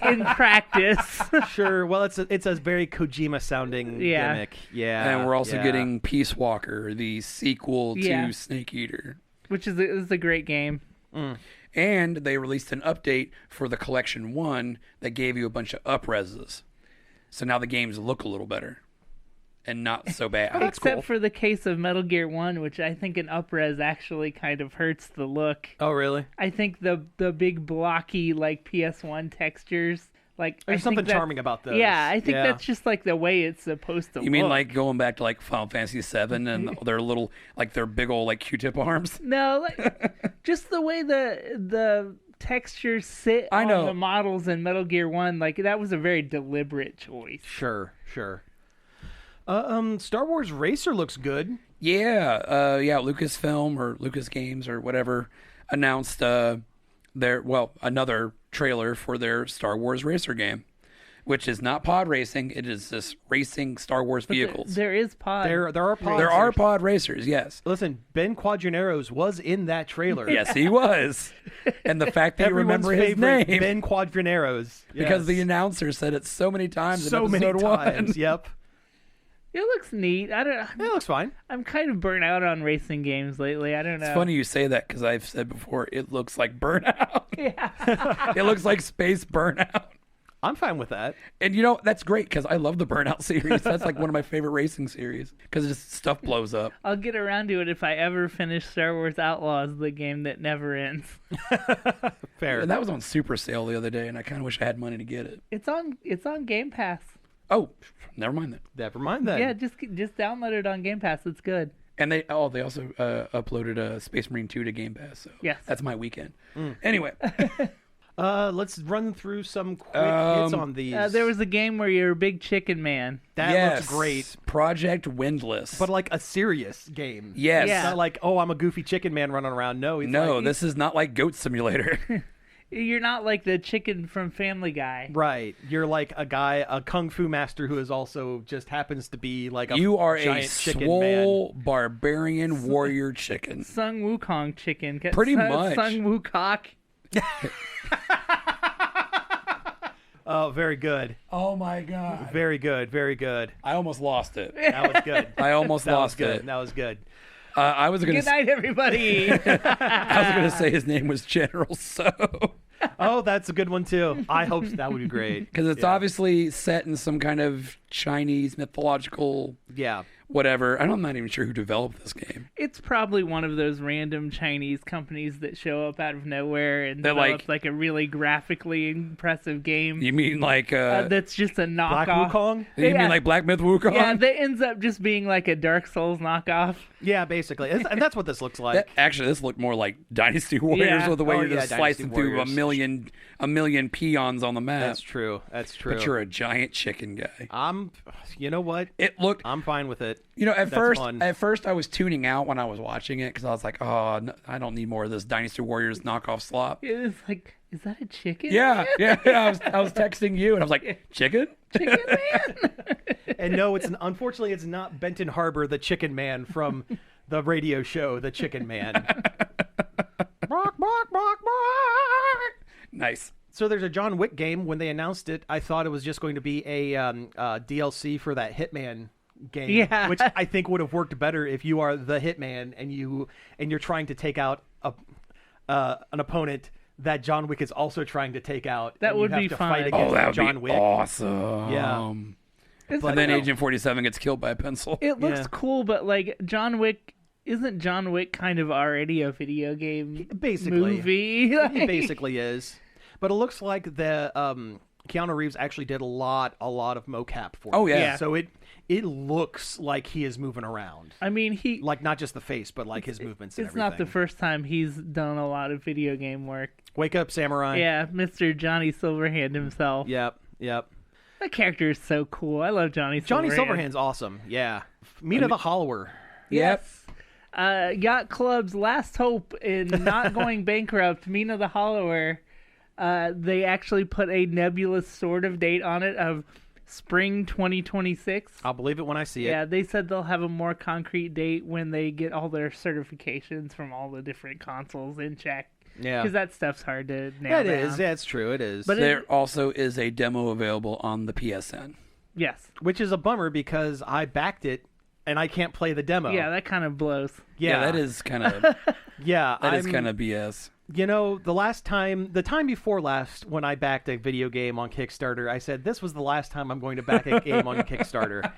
in practice. Sure. Well, it's a very Kojima sounding gimmick. Yeah. And we're also getting Peace Walker, the sequel to Snake Eater. Which is a great game. And they released an update for the Collection 1 that gave you a bunch of up-reses. So now the games look a little better. And not so bad. Except for the case of Metal Gear 1, which I think an up-res actually kind of hurts the look. Oh, really? I think the big blocky like PS1 textures, like there's something charming about those. Yeah, I think that's just like the way it's supposed to look. You mean like going back to like Final Fantasy VII and their little like their big old like Q-tip arms? No, like, just the way the textures sit I know. on the models in Metal Gear 1, like that was a very deliberate choice. Sure. Star Wars Racer looks good. Yeah, Lucasfilm or Lucas Games or whatever announced another trailer for their Star Wars Racer game, which is not pod racing. It is just racing Star Wars vehicles. There is pod. There are pod. There are pod racers. Yes. Listen, Ben Quadinaros was in that trailer. Yes, he was. And the fact that you remember his name, Ben Quadinaros, because the announcer said it so many times. So in many episode times. 1. Yep. It looks neat. It looks fine. I'm kind of burnt out on racing games lately. I don't know. It's funny you say that because I've said before it looks like Burnout. Yeah. It looks like Space Burnout. I'm fine with that. And that's great because I love the Burnout series. That's like one of my favorite racing series because just stuff blows up. I'll get around to it if I ever finish Star Wars Outlaws, the game that never ends. Fair. And that was on Super Sale the other day, and I kind of wish I had money to get it. It's on Game Pass. Oh, never mind that. Never mind that. Yeah, just download it on Game Pass. It's good. And they also uploaded Space Marine 2 to Game Pass. So yes, that's my weekend. Anyway. Let's run through some quick hits on these. There was a game where you're a big chicken man. That looks great. Project Windless. But like a serious game. Yes. Yeah. It's not like, oh, I'm a goofy chicken man running around. No, this is not like Goat Simulator. You're not like the chicken from Family Guy. Right. You're like a kung fu master who is also just happens to be like a You are giant a chicken swole man. barbarian warrior chicken. Sung Wukong chicken. Pretty much. Sung Wukok. Oh, very good. Oh my god. Very good. Very good. I almost lost it. That was good. I almost lost it. it. That was good. I was Good night, everybody. I was going to say his name was General So. Oh, that's a good one too. I hope that would be great. Because it's obviously set in some kind of Chinese mythological whatever. I'm not even sure who developed this game. It's probably one of those random Chinese companies that show up out of nowhere and develop like a really graphically impressive game. You mean like that's just a knockoff? Black Wukong? You mean like Black Myth Wukong? Yeah, that ends up just being like a Dark Souls knockoff. Yeah, basically. And that's what this looks like. Actually, this looked more like Dynasty Warriors with the way you're just slicing through a million peons on the map. That's true. That's true. But you're a giant chicken guy. You know what? I'm fine with it. At first I was tuning out when I was watching it because I was like, oh, no, I don't need more of this Dynasty Warriors knockoff slop. It's like is that a chicken? Yeah, man? yeah. I was texting you, and I was like, chicken? Chicken man. And no, unfortunately it's not Benton Harbor, the Chicken Man from the radio show, The Chicken Man. Bark, bark, bark, bark. Nice. So there's a John Wick game. When they announced it, I thought it was just going to be a DLC for that Hitman game, which I think would have worked better if you are the Hitman and you're trying to take out an opponent that John Wick is also trying to take out. That and would you have be to fun. fight against That would John be Wick. awesome. Yeah. But then Agent 47 gets killed by a pencil. It looks cool, but like John Wick. Isn't John Wick kind of already a video game movie? It basically is. But it looks like the Keanu Reeves actually did a lot of mocap for it. Oh, yeah. So it looks like he is moving around. I mean, like not just the face, but like his movements and everything. It's not the first time he's done a lot of video game work. Wake Up Samurai. Yeah, Mr. Johnny Silverhand himself. Yep. That character is so cool. I love Johnny Silverhand. Johnny Silverhand's awesome. Yeah. Mina the Hollower. Yes. Yacht Club's last hope in not going bankrupt, Mina the Hollower. They actually put a nebulous sort of date on it of spring 2026. I'll believe it when I see it. Yeah, they said they'll have a more concrete date when they get all their certifications from all the different consoles in check. Yeah. Because that stuff's hard to nail down. It is. Yeah, it's true. It is. But there also is a demo available on the PSN. Yes. Which is a bummer because I backed it and I can't play the demo. Yeah, that kind of blows. Yeah, that is kind of that is kind of BS. You know, the time before last, when I backed a video game on Kickstarter, I said this was the last time I'm going to back a game on Kickstarter.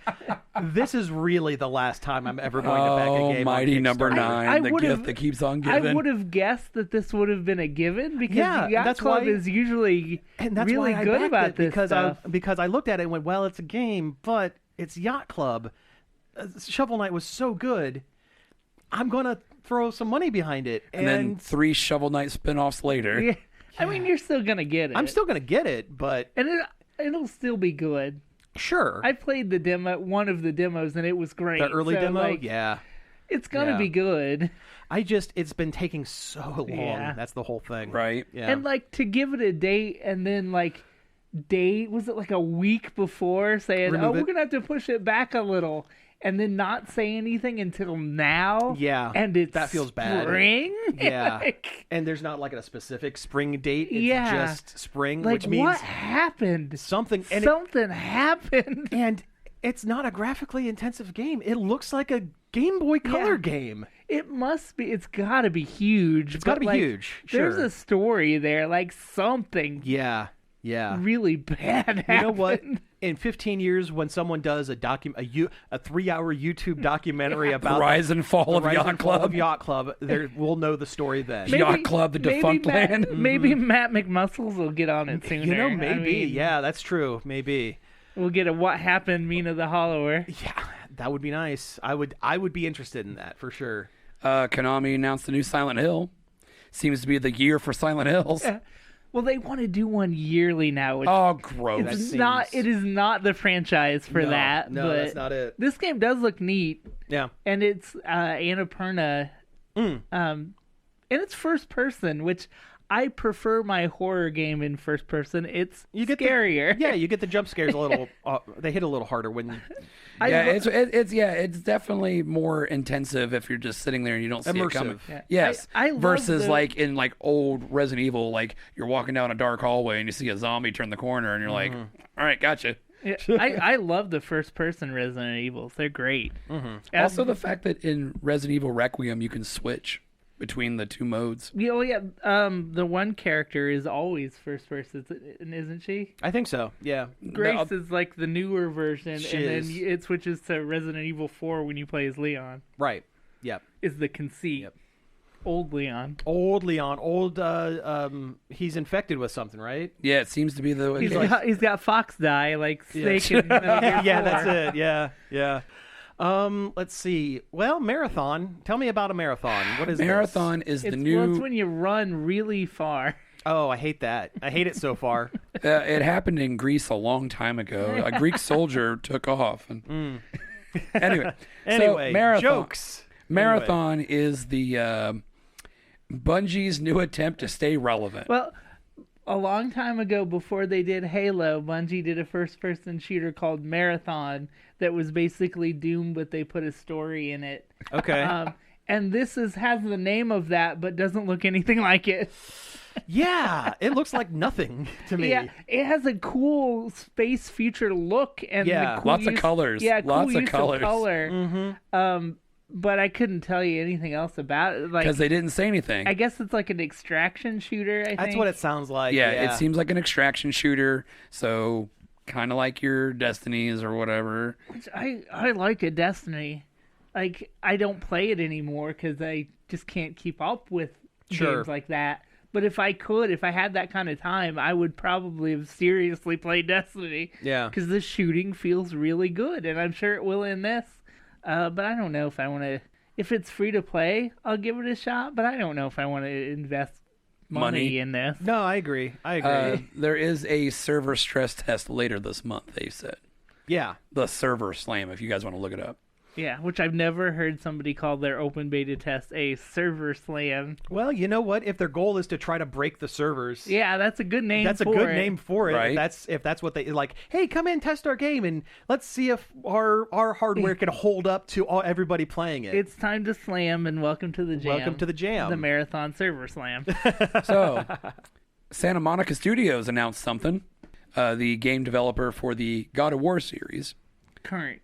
This is really the last time I'm ever going to back a game mighty on Kickstarter. number 9, the gift that keeps on giving. I would have guessed that this would have been a given because Yacht that's Club why, is usually and that's really why I good about this because stuff. because I looked at it and went, well, it's a game, but it's Yacht Club. Shovel Knight was so good. I'm going to throw some money behind it. And then 3 Shovel Knight spin-offs later. Yeah. I mean, you're still going to get it. I'm still going to get it, but... And it'll still be good. Sure. I played the demo, one of the demos, and it was great. The early demo? Like, yeah. It's going to be good. It's been taking so long. Yeah. That's the whole thing. Right. Yeah. And, like, to give it a date and then, like, was it like a week before saying, we're going to have to push it back a little. And then not say anything until now. Yeah. And it's that feels bad. Spring. Yeah. And there's not like a specific spring date. It's just spring, like, which means what happened? something Happened. And it's not a graphically intensive game. It looks like a Game Boy Color game. It must be. It's got to be huge. It's got to be huge. Sure. There's a story there, like something. Yeah. Really bad happened. You know what? In 15 years, when someone does a 3-hour YouTube documentary about the rise and fall of Yacht Club, we'll know the story then. Yacht Club, the defunct land. Maybe Matt McMuscles will get on it sooner. You know, maybe. Yeah, that's true. Maybe we'll get a What Happened Mina the Hollower. Yeah, that would be nice. I would be interested in that for sure. Konami announced the new Silent Hill. Seems to be the year for Silent Hills. Yeah. Well, they want to do one yearly now. Which gross! It is not the franchise for that. No, but that's not it. This game does look neat. Yeah, and it's Annapurna, and it's first person, which I prefer my horror game in first person. It's scarier. You get the jump scares a little. They hit a little harder when. It's definitely more intensive if you're just sitting there and you don't see it coming. Yeah. Yes, I versus like in like old Resident Evil, like you're walking down a dark hallway and you see a zombie turn the corner and you're like, all right, gotcha. Yeah, I love the first person Resident Evils. They're great. Mm-hmm. Also, the fact that in Resident Evil Requiem you can switch between the 2 modes. The one character is always first person, isn't she? I think so. Yeah. Grace is like the newer version, then it switches to Resident Evil 4 when you play as Leon. Right. Yep. Is the conceit. Yep. Old Leon. He's infected with something, right? Yeah, it seems to be he's got fox dye, like Snake in Metal Gear 4. Yeah, that's it. Yeah. Let's see. Well, marathon. Tell me about a marathon. What is marathon? This? Is the new? Well, it's when you run really far. Oh, I hate that. I hate it so far. It happened in Greece a long time ago. A Greek soldier took off. And... Anyway, so marathon. Jokes. Marathon is the Bungie's new attempt to stay relevant. Well, a long time ago, before they did Halo, Bungie did a first-person shooter called Marathon that was basically Doom, but they put a story in it. Okay. And this has the name of that, but doesn't look anything like it. Yeah, it looks like nothing to me. Yeah, it has a cool space future look and the cool lots of colors. Yeah, cool lots use of colors. Color. Mm-hmm. But I couldn't tell you anything else about it. Because they didn't say anything. I guess it's like an extraction shooter. I think That's what it sounds like. Yeah, it seems like an extraction shooter. So kind of like your Destinies or whatever. Which I like a Destiny. Like, I don't play it anymore because I just can't keep up with games like that. But if I had that kind of time, I would probably have seriously played Destiny. Yeah. Because the shooting feels really good, and I'm sure it will in this. But I don't know if I want to... If it's free to play, I'll give it a shot, but I don't know if I want to invest money in this. No, I agree. There is a server stress test later this month, they said. Yeah. The server slam, if you guys want to look it up. Yeah, which I've never heard somebody call their open beta test a server slam. Well, you know what? If their goal is to try to break the servers, yeah, that's a good name. That's a good name for it. Right? If that's what they like. Hey, come in, test our game, and let's see if our hardware can hold up to everybody playing it. It's time to slam, and welcome to the jam. Welcome to the jam. The Marathon Server Slam. So, Santa Monica Studios announced something. The game developer for the God of War series. Current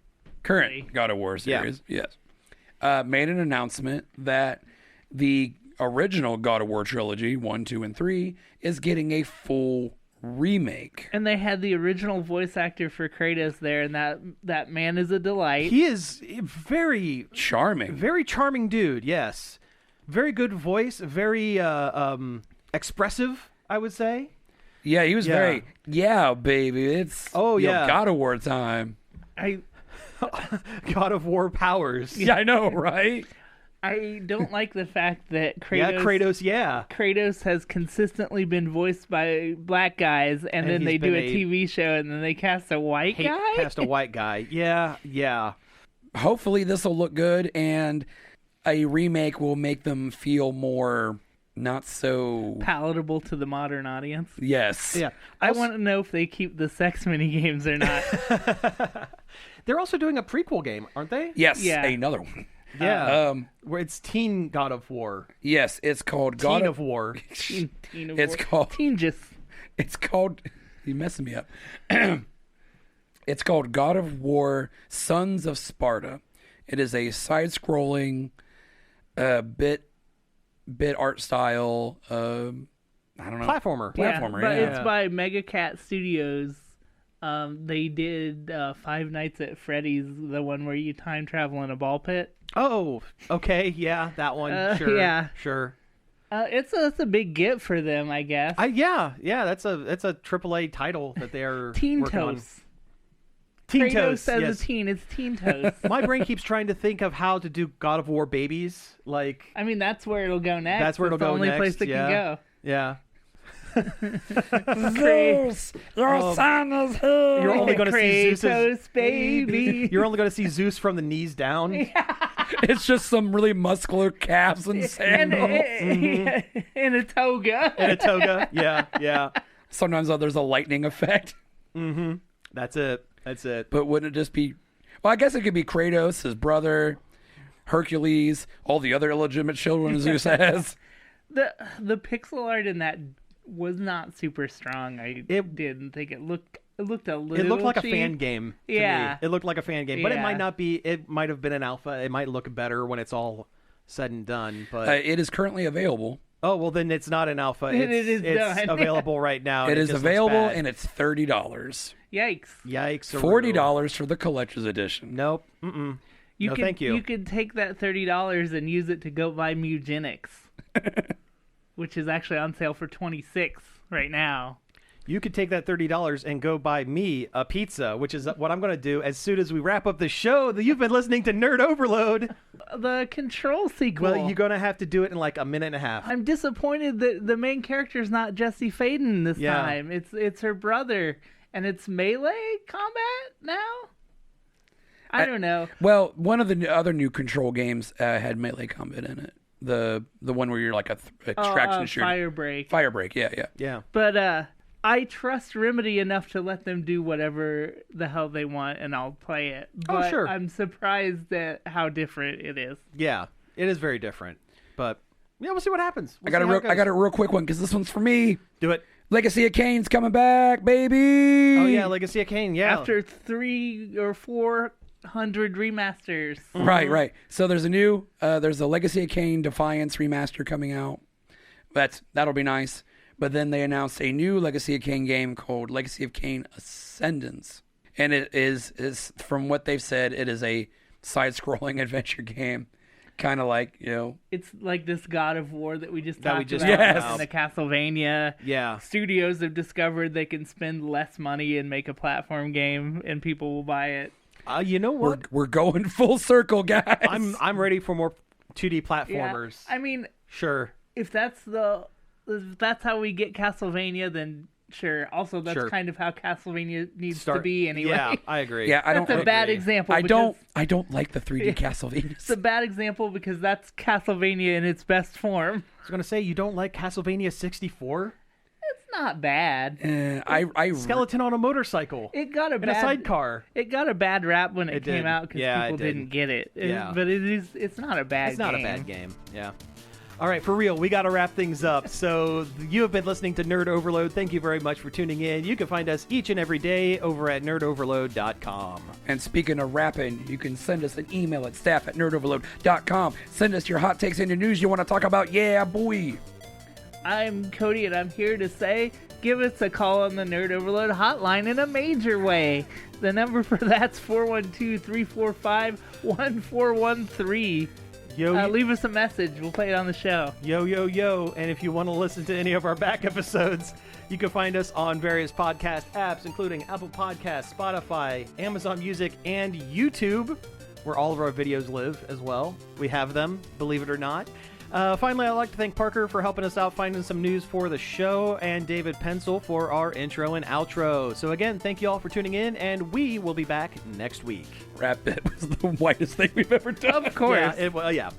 God of War series, yes. Made an announcement that the original God of War trilogy, 1, 2, and 3, is getting a full remake. And they had the original voice actor for Kratos there, and that man is a delight. He is very charming. Very charming dude, yes. Very good voice, very expressive, I would say. Yeah, he was very, baby, it's God of War time. God of War powers. Yeah, I know, right? I don't like the fact that Kratos has consistently been voiced by black guys, and then they do a TV show, and then they cast a white guy? Cast a white guy. Yeah. Hopefully this will look good, and a remake will make them feel more not so palatable to the modern audience. Yes. Yeah. I want to know if they keep the sex mini games or not. They're also doing a prequel game, aren't they? Yes. Yeah. Another one. Yeah. Where it's Teen God of War. Yes, it's called God of War. Teen of it's War. called Teen just. It's called. You're messing me up. It's called God of War: Sons of Sparta. It is a side-scrolling, bit art style. I don't know. Platformer. But it's by Mega Cat Studios. They did Five Nights at Freddy's, the one where you time travel in a ball pit. Oh, okay, yeah, that one. Sure, yeah, sure. It's a big get for them, I guess. Yeah, that's a AAA title that they are Teen working on. Toast. Teen Kratos Toast as yes. a teen. It's Teen Toast. My brain keeps trying to think of how to do God of War babies. Like, I mean, that's where it'll go next. That's where it'll go next. The only place it can go. Yeah. Zeus, your son is here. You're only going to see Zeus, baby. You're only going to see Zeus from the knees down. It's just some really muscular calves and sandals. In a toga. In a toga, yeah. Sometimes there's a lightning effect. Mm-hmm. That's it. But wouldn't it just be... Well, I guess it could be Kratos, his brother, Hercules, all the other illegitimate children Zeus has. The pixel art in that was not super strong. I didn't think it looked a little It looked like cheap. a fan game to Yeah. me. It looked like a fan game, but it might not be. It might have been an alpha. It might look better when it's all said and done. But it is currently available. Oh, well, then it's not an alpha. It's done. Available right now. It is just available, and it's $30. Yikes. $40 for the collector's edition. Nope. Thank you. You could take that $30 and use it to go buy Mugenics, which is actually on sale for $26 right now. You could take that $30 and go buy me a pizza, which is what I'm going to do as soon as we wrap up the show. You've been listening to Nerd Overload. The Control sequel. Well, you're going to have to do it in like a minute and a half. I'm disappointed that the main character's not Jesse Faden this time. It's her brother, and it's melee combat now? I don't know. Well, one of the other new Control games had melee combat in it. the one where you're like a extraction shooter. Firebreak. Yeah. But I trust Remedy enough to let them do whatever the hell they want, and I'll play it. But sure. I'm surprised at how different it is. Yeah, it is very different. But yeah, we'll see what happens. I got a real quick one because this one's for me. Do it. Legacy of Kain's coming back, baby. Oh yeah, Legacy of Kain. Yeah. After 300 or 400 remasters. Right. So there's a Legacy of Kain Defiance remaster coming out. That'll be nice. But then they announced a new Legacy of Kain game called Legacy of Kain Ascendance, and it is from what they've said, it is a side-scrolling adventure game. Kind of like, It's like this God of War that we just talked about yes. in the Castlevania. Yeah. Studios have discovered they can spend less money and make a platform game, and people will buy it. You know what? We're going full circle, guys. I'm ready for more 2D platformers. Yeah. I mean, sure. If that's how we get Castlevania, then sure. Also, that's kind of how Castlevania needs to be anyway. Yeah, I agree. Yeah, that's a bad example. I don't like the 3D Castlevania. It's a bad example because that's Castlevania in its best form. I was gonna say, you don't like Castlevania 64? It's not bad. Skeleton on a motorcycle. It got a sidecar. It got a bad rap when it came out because people didn't get it. But it's not a bad game. It's not a bad game. Yeah. All right, for real, we got to wrap things up. So you have been listening to Nerd Overload. Thank you very much for tuning in. You can find us each and every day over at nerdoverload.com. And speaking of rapping, you can send us an email at staff@nerdoverload.com. Send us your hot takes and your news you want to talk about. Yeah, boy. I'm Cody, and I'm here to say, give us a call on the Nerd Overload hotline in a major way. The number for that's 412-345-1413. Leave us a message. We'll play it on the show. Yo. And if you want to listen to any of our back episodes, you can find us on various podcast apps, including Apple Podcasts, Spotify, Amazon Music, and YouTube, where all of our videos live as well. We have them, believe it or not. Finally, I'd like to thank Parker for helping us out finding some news for the show, and David Pencil for our intro and outro. So again, thank you all for tuning in, and we will be back next week. Rap bit was the whitest thing we've ever done. Of course. Yeah.